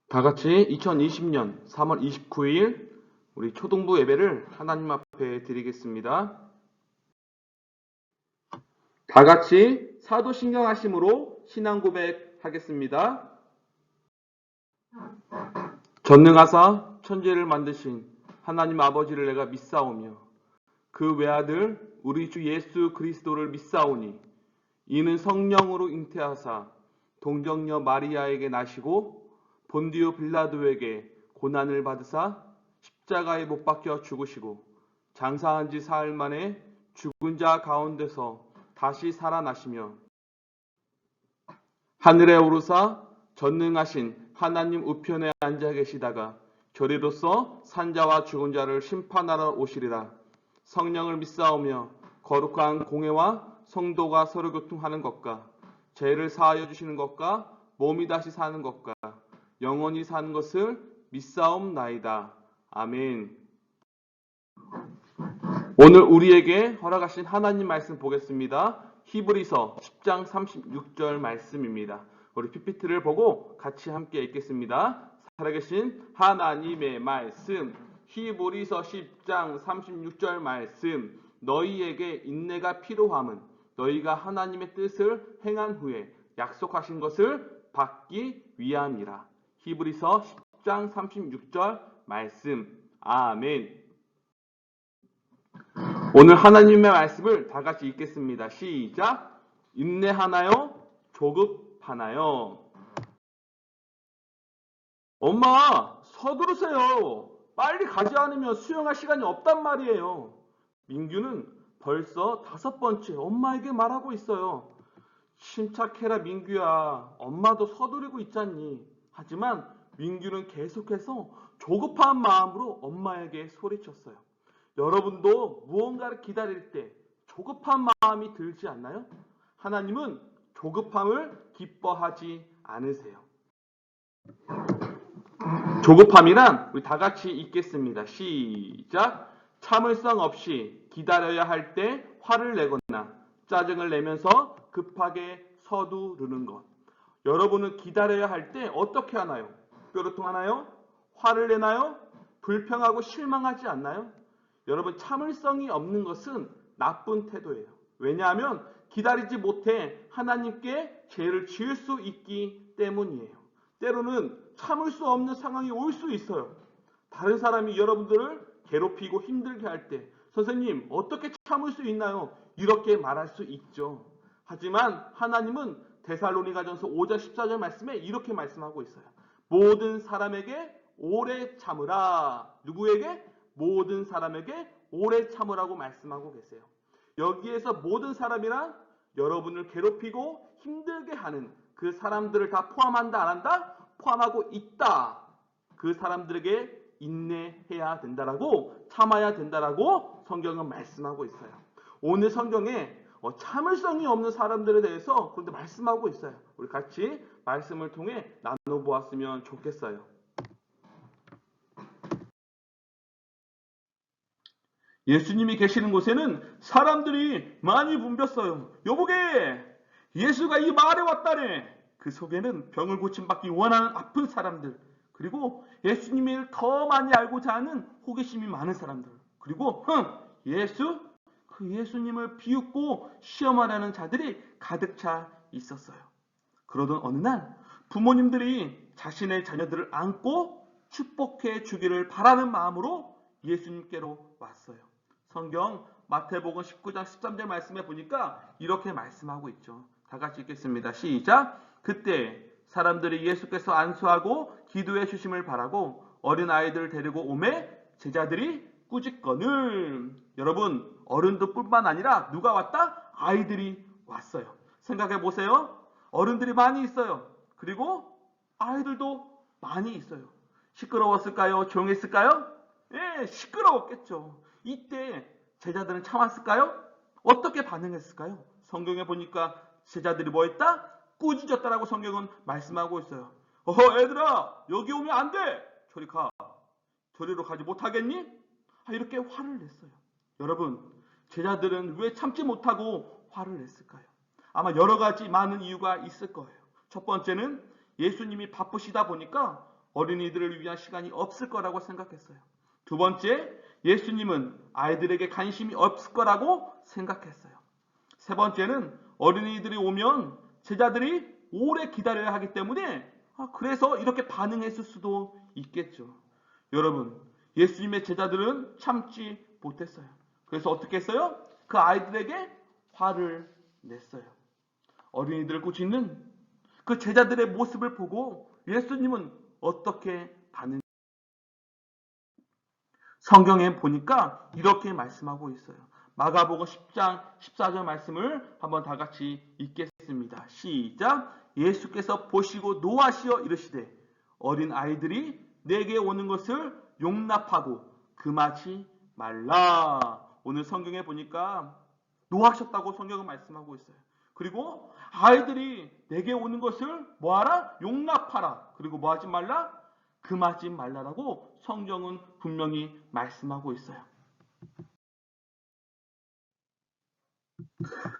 다 같이 2020년 3월 29일 우리 초등부 예배를 하나님 앞에 드리겠습니다. 다 같이 사도신경 하심으로 신앙 고백하겠습니다. 전능하사 천지를 만드신 하나님 아버지를 내가 믿사오며 그 외아들 우리 주 예수 그리스도를 믿사오니 이는 성령으로 잉태하사 동정녀 마리아에게 나시고 본디오 빌라도에게 고난을 받으사 십자가에 못 박혀 죽으시고 장사한 지 사흘 만에 죽은 자 가운데서 다시 살아나시며 하늘에 오르사 전능하신 하나님 우편에 앉아 계시다가 저리로서 산자와 죽은 자를 심판하러 오시리라. 성령을 믿사오며 거룩한 공회와 성도가 서로 교통하는 것과 죄를 사하여 주시는 것과 몸이 다시 사는 것과 영원히 사는 것을 믿사옵나이다. 아멘. 오늘 우리에게 허락하신 하나님 말씀 보겠습니다. 히브리서 10장 36절 말씀입니다. 우리 PPT를 보고 같이 함께 읽겠습니다. 살아계신 하나님의 말씀, 히브리서 10장 36절 말씀, 너희에게 인내가 필요함은 너희가 하나님의 뜻을 행한 후에 약속하신 것을 받기 위함이라. 히브리서 10장 36절 말씀. 아멘. 오늘 하나님의 말씀을 다 같이 읽겠습니다. 시작. 인내하나요? 조급하나요? 엄마, 서두르세요. 빨리 가지 않으면 수영할 시간이 없단 말이에요. 민규는 벌써 5번째 엄마에게 말하고 있어요. 침착해라 민규야. 엄마도 서두르고 있잖니. 하지만 민규는 계속해서 조급한 마음으로 엄마에게 소리쳤어요. 여러분도 무언가를 기다릴 때 조급한 마음이 들지 않나요? 하나님은 조급함을 기뻐하지 않으세요. 조급함이란 우리 다 같이 읽겠습니다. 시작. 참을성 없이 기다려야 할 때 화를 내거나 짜증을 내면서 급하게 서두르는 것. 여러분은 기다려야 할 때 어떻게 하나요? 뾰루통하나요? 화를 내나요? 불평하고 실망하지 않나요? 여러분, 참을성이 없는 것은 나쁜 태도예요. 왜냐하면 기다리지 못해 하나님께 죄를 지을 수 있기 때문이에요. 때로는 참을 수 없는 상황이 올 수 있어요. 다른 사람이 여러분들을 괴롭히고 힘들게 할 때 선생님 어떻게 참을 수 있나요? 이렇게 말할 수 있죠. 하지만 하나님은 데살로니가전서 5장 14절 말씀에 이렇게 말씀하고 있어요. 모든 사람에게 오래 참으라. 누구에게? 모든 사람에게 오래 참으라고 말씀하고 계세요. 여기에서 모든 사람이란 여러분을 괴롭히고 힘들게 하는 그 사람들을 다 포함한다 안 한다? 포함하고 있다. 그 사람들에게 인내해야 된다라고, 참아야 된다라고 성경은 말씀하고 있어요. 오늘 성경에 참을성이 없는 사람들에 대해서 그런데 말씀하고 있어요. 우리 같이 말씀을 통해 나눠보았으면 좋겠어요. 예수님이 계시는 곳에는 사람들이 많이 붐볐어요. 여보게, 예수가 이 마을에 왔다네. 그 속에는 병을 고침받기 원하는 아픈 사람들, 그리고 예수님을 더 많이 알고자 하는 호기심이 많은 사람들, 그리고 예수? 그 예수님을 비웃고 시험하려는 자들이 가득 차 있었어요. 그러던 어느 날 부모님들이 자신의 자녀들을 안고 축복해 주기를 바라는 마음으로 예수님께로 왔어요. 성경 마태복음 19장 13절 말씀에 보니까 이렇게 말씀하고 있죠. 다 같이 읽겠습니다. 시작. 그때 사람들이 예수께서 안수하고 기도해 주심을 바라고 어린 아이들을 데리고 오매 제자들이 꾸짖거늘. 여러분, 어른들 뿐만 아니라 누가 왔다? 아이들이 왔어요. 생각해 보세요. 어른들이 많이 있어요. 그리고 아이들도 많이 있어요. 시끄러웠을까요? 조용했을까요? 예, 시끄러웠겠죠. 이때 제자들은 참았을까요? 어떻게 반응했을까요? 성경에 보니까 제자들이 뭐 했다? 꾸짖었다라고 성경은 말씀하고 있어요. 애들아, 여기 오면 안 돼! 저리 가. 저리로 가지 못하겠니? 이렇게 화를 냈어요. 여러분, 제자들은 왜 참지 못하고 화를 냈을까요? 아마 여러 가지 많은 이유가 있을 거예요. 첫 번째는 예수님이 바쁘시다 보니까 어린이들을 위한 시간이 없을 거라고 생각했어요. 두 번째, 예수님은 아이들에게 관심이 없을 거라고 생각했어요. 세 번째는 어린이들이 오면 제자들이 오래 기다려야 하기 때문에 그래서 이렇게 반응했을 수도 있겠죠. 여러분, 예수님의 제자들은 참지 못했어요. 그래서 어떻게 했어요? 그 아이들에게 화를 냈어요. 어린이들을 꾸짖는 그 제자들의 모습을 보고 예수님은 어떻게 반응? 성경에 보니까 이렇게 말씀하고 있어요. 마가복음 10장 14절 말씀을 한번 다 같이 읽겠습니다. 시작. 예수께서 보시고 노하시어 이르시되 어린 아이들이 내게 오는 것을 용납하고 금하지 말라. 오늘 성경에 보니까 노하셨다고 성경은 말씀하고 있어요. 그리고 아이들이 내게 오는 것을 뭐하라? 용납하라. 그리고 뭐하지 말라? 금하지 말라라고 성경은 분명히 말씀하고 있어요.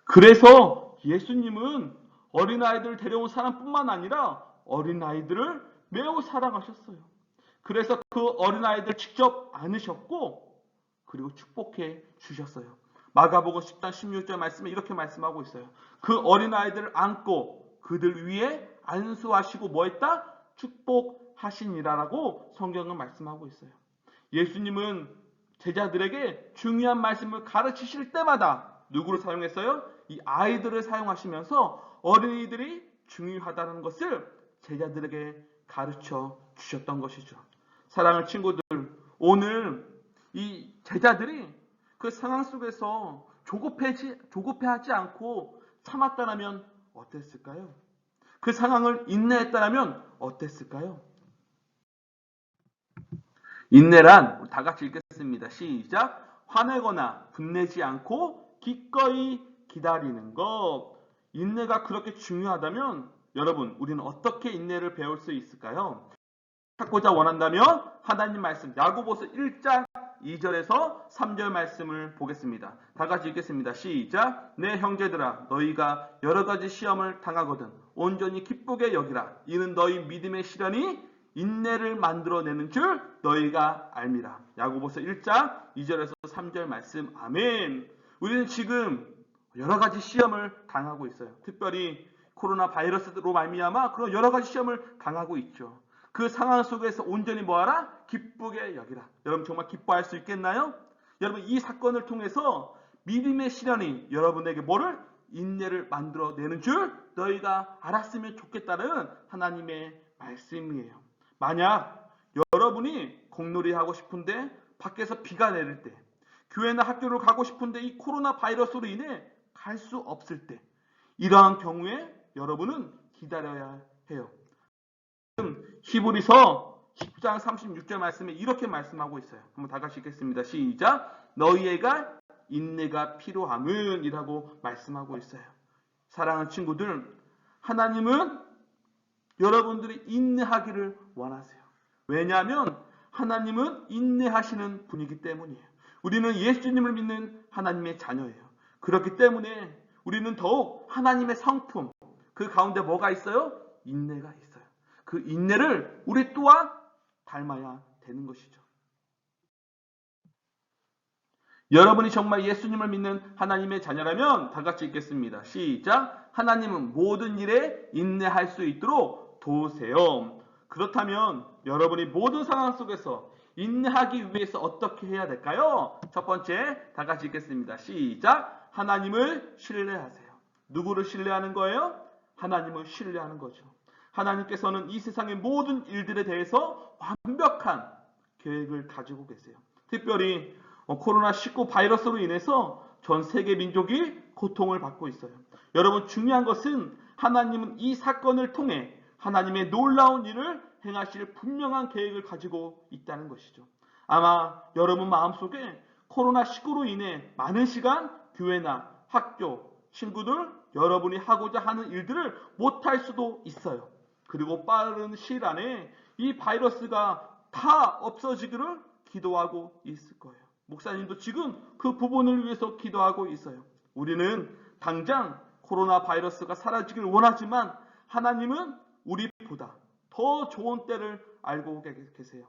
그래서 예수님은 어린아이들을 데려온 사람뿐만 아니라 어린아이들을 매우 사랑하셨어요. 그래서 그 어린아이들 직접 안으셨고 그리고 축복해 주셨어요. 마가복음 10장 16절 말씀에 이렇게 말씀하고 있어요. 그 어린아이들을 안고 그들 위에 안수하시고 뭐 했다? 축복하시니라라고 성경은 말씀하고 있어요. 예수님은 제자들에게 중요한 말씀을 가르치실 때마다 누구를 사용했어요? 이 아이들을 사용하시면서 어린이들이 중요하다는 것을 제자들에게 가르쳐 주셨던 것이죠. 사랑하는 친구들, 오늘 이 제자들이 그 상황 속에서 조급해하지 않고 참았다면 어땠을까요? 그 상황을 인내했다면 어땠을까요? 인내란 다 같이 읽겠습니다. 시작. 화내거나 분내지 않고 기꺼이 기다리는 것. 인내가 그렇게 중요하다면 여러분 우리는 어떻게 인내를 배울 수 있을까요? 찾고자 원한다면 하나님 말씀 야고보서 1장 2절에서 3절 말씀을 보겠습니다. 다 같이 읽겠습니다. 시작. 내 형제들아 너희가 여러 가지 시험을 당하거든 온전히 기쁘게 여기라. 이는 너희 믿음의 시련이 인내를 만들어내는 줄 너희가 알미라. 야고보서 1장 2절에서 3절 말씀. 아멘. 우리는 지금 여러 가지 시험을 당하고 있어요. 특별히 코로나 바이러스로 말미암아 그런 여러 가지 시험을 당하고 있죠. 그 상황 속에서 온전히 뭐하라? 기쁘게 여기라. 여러분 정말 기뻐할 수 있겠나요? 여러분 이 사건을 통해서 믿음의 시련이 여러분에게 뭐를? 인내를 만들어내는 줄 너희가 알았으면 좋겠다는 하나님의 말씀이에요. 만약 여러분이 공놀이 하고 싶은데 밖에서 비가 내릴 때, 교회나 학교를 가고 싶은데 이 코로나 바이러스로 인해 갈 수 없을 때, 이러한 경우에 여러분은 기다려야 해요. 히브리서 10장 36절 말씀에 이렇게 말씀하고 있어요. 한번 다 같이 읽겠습니다. 시작. 너희에게 인내가 필요함은 이라고 말씀하고 있어요. 사랑하는 친구들, 하나님은 여러분들이 인내하기를 원하세요. 왜냐하면 하나님은 인내하시는 분이기 때문이에요. 우리는 예수님을 믿는 하나님의 자녀예요. 그렇기 때문에 우리는 더욱 하나님의 성품, 그 가운데 뭐가 있어요? 인내가 있어요. 그 인내를 우리 또한 닮아야 되는 것이죠. 여러분이 정말 예수님을 믿는 하나님의 자녀라면 다 같이 읽겠습니다. 시작. 하나님은 모든 일에 인내할 수 있도록 도우세요. 그렇다면 여러분이 모든 상황 속에서 인내하기 위해서 어떻게 해야 될까요? 첫 번째, 다 같이 읽겠습니다. 시작. 하나님을 신뢰하세요. 누구를 신뢰하는 거예요? 하나님을 신뢰하는 거죠. 하나님께서는 이 세상의 모든 일들에 대해서 완벽한 계획을 가지고 계세요. 특별히 코로나19 바이러스로 인해서 전 세계 민족이 고통을 받고 있어요. 여러분 중요한 것은 하나님은 이 사건을 통해 하나님의 놀라운 일을 행하실 분명한 계획을 가지고 있다는 것이죠. 아마 여러분 마음속에 코로나19로 인해 많은 시간 교회나 학교, 친구들, 여러분이 하고자 하는 일들을 못할 수도 있어요. 그리고 빠른 시일 안에 이 바이러스가 다 없어지기를 기도하고 있을 거예요. 목사님도 지금 그 부분을 위해서 기도하고 있어요. 우리는 당장 코로나 바이러스가 사라지길 원하지만 하나님은 우리보다 더 좋은 때를 알고 계세요.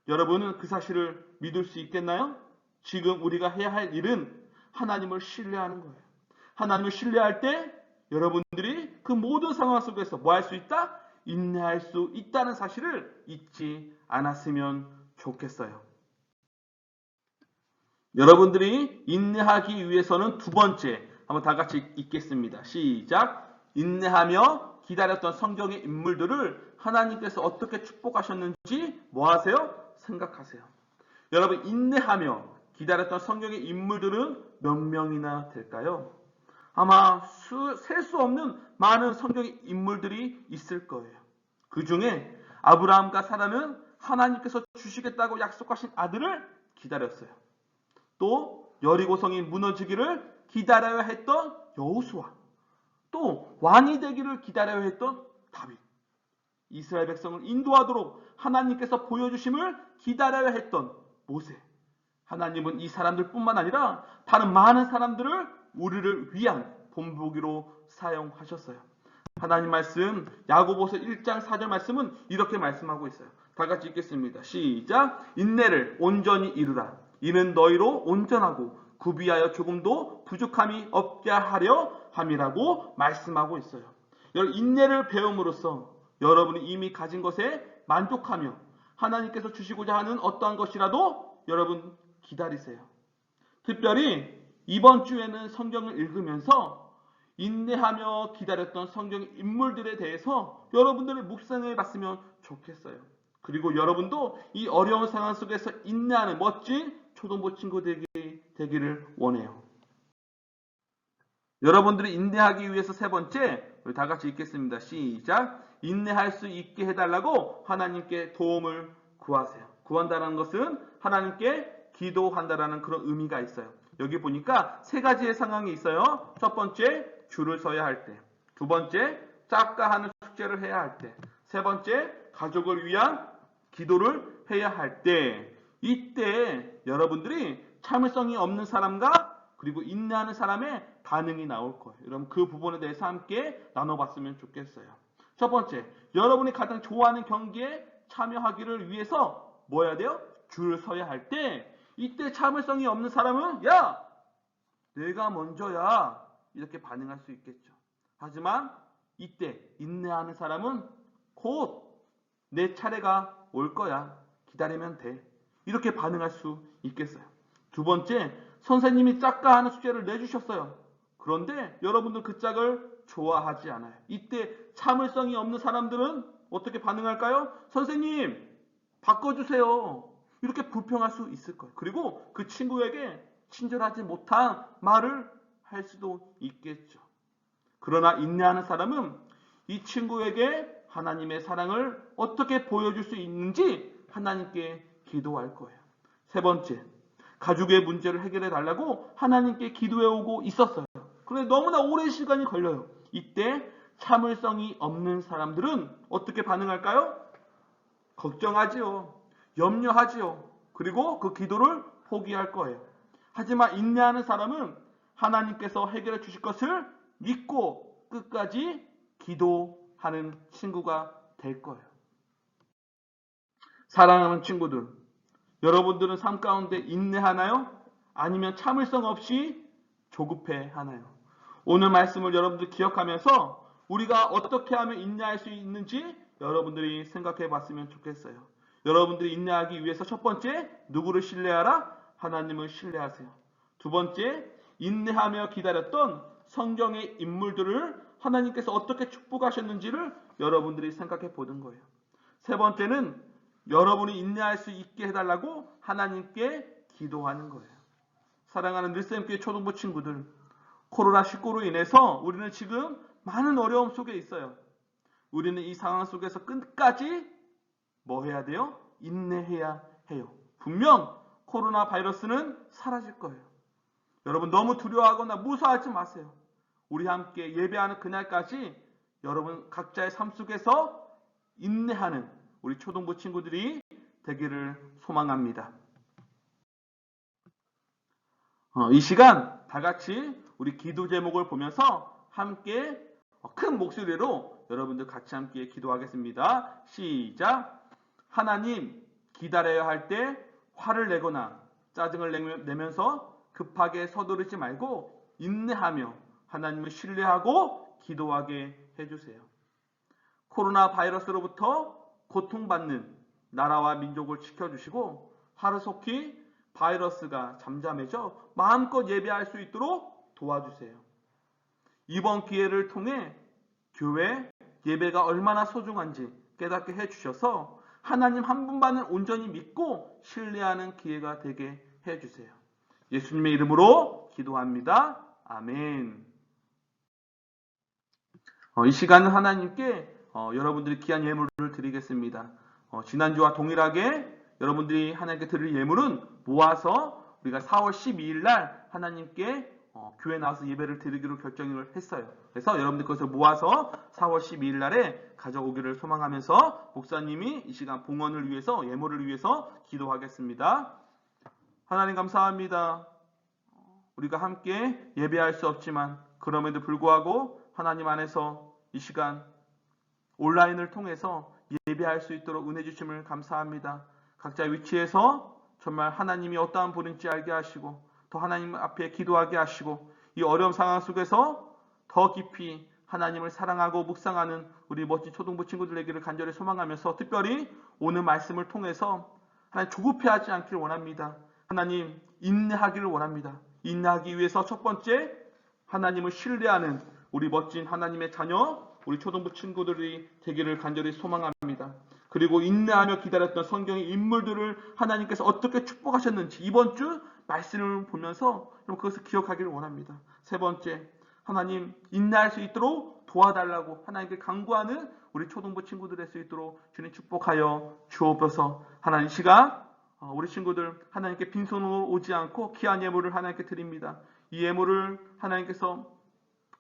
여러분은 그 사실을 믿을 수 있겠나요? 지금 우리가 해야 할 일은 하나님을 신뢰하는 거예요. 하나님을 신뢰할 때 여러분들이 그 모든 상황 속에서 뭐 할 수 있다? 인내할 수 있다는 사실을 잊지 않았으면 좋겠어요. 여러분들이 인내하기 위해서는 두 번째, 한번 다 같이 읽겠습니다. 시작. 인내하며 기다렸던 성경의 인물들을 하나님께서 어떻게 축복하셨는지 뭐 하세요? 생각하세요. 여러분, 인내하며 기다렸던 성경의 인물들은 몇 명이나 될까요? 아마 셀 수 없는 많은 성경의 인물들이 있을 거예요. 그 중에 아브라함과 사라는 하나님께서 주시겠다고 약속하신 아들을 기다렸어요. 또 여리고성이 무너지기를 기다려야 했던 여호수아, 또 왕이 되기를 기다려야 했던 다윗, 이스라엘 백성을 인도하도록 하나님께서 보여주심을 기다려야 했던 모세. 하나님은 이 사람들뿐만 아니라 다른 많은 사람들을 우리를 위한 본보기로 사용하셨어요. 하나님 말씀 야고보서 1장 4절 말씀은 이렇게 말씀하고 있어요. 다 같이 읽겠습니다. 시작. 인내를 온전히 이루라. 이는 너희로 온전하고 구비하여 조금도 부족함이 없게 하려 함이라고 말씀하고 있어요. 여러분, 인내를 배움으로써 여러분이 이미 가진 것에 만족하며 하나님께서 주시고자 하는 어떠한 것이라도 여러분 기다리세요. 특별히 이번 주에는 성경을 읽으면서 인내하며 기다렸던 성경의 인물들에 대해서 여러분들을 묵상해 봤으면 좋겠어요. 그리고 여러분도 이 어려운 상황 속에서 인내하는 멋진 초등부 친구 되기를 원해요. 여러분들이 인내하기 위해서 세 번째, 우리 다 같이 읽겠습니다. 시작. 인내할 수 있게 해달라고 하나님께 도움을 구하세요. 구한다는 것은 하나님께 기도한다라는 그런 의미가 있어요. 여기 보니까 세 가지의 상황이 있어요. 첫 번째, 줄을 서야 할 때. 두 번째, 작가하는 숙제를 해야 할 때. 세 번째, 가족을 위한 기도를 해야 할 때. 이때 여러분들이 참을성이 없는 사람과 그리고 인내하는 사람의 반응이 나올 거예요. 여러분 그 부분에 대해서 함께 나눠봤으면 좋겠어요. 첫 번째, 여러분이 가장 좋아하는 경기에 참여하기를 위해서 뭐 해야 돼요? 줄을 서야 할 때, 이때 참을성이 없는 사람은 야! 내가 먼저야! 이렇게 반응할 수 있겠죠. 하지만 이때 인내하는 사람은 곧 내 차례가 올 거야. 기다리면 돼. 이렇게 반응할 수 있겠어요. 두 번째, 선생님이 짝가하는 숙제를 내주셨어요. 그런데 여러분들 그 짝을 좋아하지 않아요. 이때 참을성이 없는 사람들은 어떻게 반응할까요? 선생님, 바꿔주세요. 이렇게 불평할 수 있을 거예요. 그리고 그 친구에게 친절하지 못한 말을 할 수도 있겠죠. 그러나 인내하는 사람은 이 친구에게 하나님의 사랑을 어떻게 보여줄 수 있는지 하나님께 기도할 거예요. 세 번째, 가족의 문제를 해결해 달라고 하나님께 기도해 오고 있었어요. 그런데 너무나 오랜 시간이 걸려요. 이때 참을성이 없는 사람들은 어떻게 반응할까요? 걱정하지요. 염려하지요. 그리고 그 기도를 포기할 거예요. 하지만 인내하는 사람은 하나님께서 해결해 주실 것을 믿고 끝까지 기도하는 친구가 될 거예요. 사랑하는 친구들, 여러분들은 삶 가운데 인내하나요? 아니면 참을성 없이 조급해 하나요? 오늘 말씀을 여러분들 기억하면서 우리가 어떻게 하면 인내할 수 있는지 여러분들이 생각해 봤으면 좋겠어요. 여러분들이 인내하기 위해서 첫 번째, 누구를 신뢰하라? 하나님을 신뢰하세요. 두 번째, 인내하며 기다렸던 성경의 인물들을 하나님께서 어떻게 축복하셨는지를 여러분들이 생각해 보는 거예요. 세 번째는 여러분이 인내할 수 있게 해달라고 하나님께 기도하는 거예요. 사랑하는 늘샘교회 초등부 친구들, 코로나19로 인해서 우리는 지금 많은 어려움 속에 있어요. 우리는 이 상황 속에서 끝까지 뭐 해야 돼요? 인내해야 해요. 분명 코로나 바이러스는 사라질 거예요. 여러분 너무 두려워하거나 무서워하지 마세요. 우리 함께 예배하는 그날까지 여러분 각자의 삶 속에서 인내하는 우리 초등부 친구들이 되기를 소망합니다. 이 시간 다 같이 우리 기도 제목을 보면서 함께 큰 목소리로 여러분들 같이 함께 기도하겠습니다. 시작! 하나님, 기다려야 할 때 화를 내거나 짜증을 내면서 급하게 서두르지 말고 인내하며 하나님을 신뢰하고 기도하게 해주세요. 코로나 바이러스로부터 고통받는 나라와 민족을 지켜주시고 하루속히 바이러스가 잠잠해져 마음껏 예배할 수 있도록 도와주세요. 이번 기회를 통해 교회 예배가 얼마나 소중한지 깨닫게 해주셔서 하나님 한 분만을 온전히 믿고 신뢰하는 기회가 되게 해주세요. 예수님의 이름으로 기도합니다. 아멘. 이 시간은 하나님께 여러분들이 귀한 예물을 드리겠습니다. 지난주와 동일하게 여러분들이 하나님께 드릴 예물은 모아서 우리가 4월 12일 날 하나님께 교회 나와서 예배를 드리기로 결정을 했어요. 그래서 여러분들 것을 모아서 4월 12일 날에 가져오기를 소망하면서 목사님이 이 시간 봉헌을 위해서 예물을 위해서 기도하겠습니다. 하나님 감사합니다. 우리가 함께 예배할 수 없지만 그럼에도 불구하고 하나님 안에서 이 시간 온라인을 통해서 예배할 수 있도록 은혜 주심을 감사합니다. 각자 위치에서 정말 하나님이 어떠한 분인지 알게 하시고 더 하나님 앞에 기도하게 하시고 이 어려운 상황 속에서 더 깊이 하나님을 사랑하고 묵상하는 우리 멋진 초등부 친구들 되기를 간절히 소망하면서 특별히 오늘 말씀을 통해서 하나님 조급해하지 않기를 원합니다. 하나님 인내하기를 원합니다. 인내하기 위해서 첫 번째 하나님을 신뢰하는 우리 멋진 하나님의 자녀 우리 초등부 친구들이 되기를 간절히 소망합니다. 그리고 인내하며 기다렸던 성경의 인물들을 하나님께서 어떻게 축복하셨는지 이번 주 말씀을 보면서 그것을 기억하기를 원합니다. 세 번째, 하나님 인내할 수 있도록 도와달라고 하나님께 간구하는 우리 초등부 친구들 될 수 있도록 주님 축복하여 주옵소서. 하나님 이 시간 우리 친구들 하나님께 빈손으로 오지 않고 귀한 예물을 하나님께 드립니다. 이 예물을 하나님께서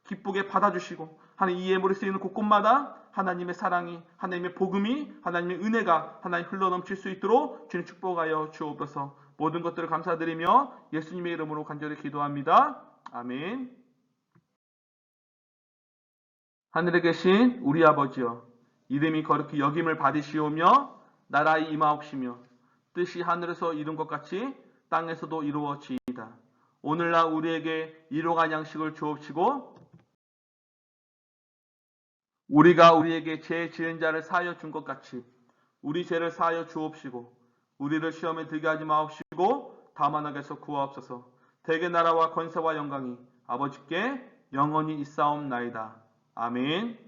기쁘게 받아주시고 하나님 이 예물이 쓰이는 곳곳마다 하나님의 사랑이 하나님의 복음이 하나님의 은혜가 하나님 흘러넘칠 수 있도록 주님 축복하여 주옵소서. 모든 것들을 감사드리며 예수님의 이름으로 간절히 기도합니다. 아멘. 하늘에 계신 우리 아버지여, 이름이 거룩히 여김을 받으시오며 나라의 임하옵시며 뜻이 하늘에서 이룬 것 같이 땅에서도 이루어지이다. 오늘날 우리에게 일용할 양식을 주옵시고 우리가 우리에게 죄 지은 자를 사하여 준 것 같이 우리 죄를 사하여 주옵시고 우리를 시험에 들게 하지 마옵시고 다만 악에서 구하옵소서. 대개 나라와 권세와 영광이 아버지께 영원히 있사옵나이다. 아멘.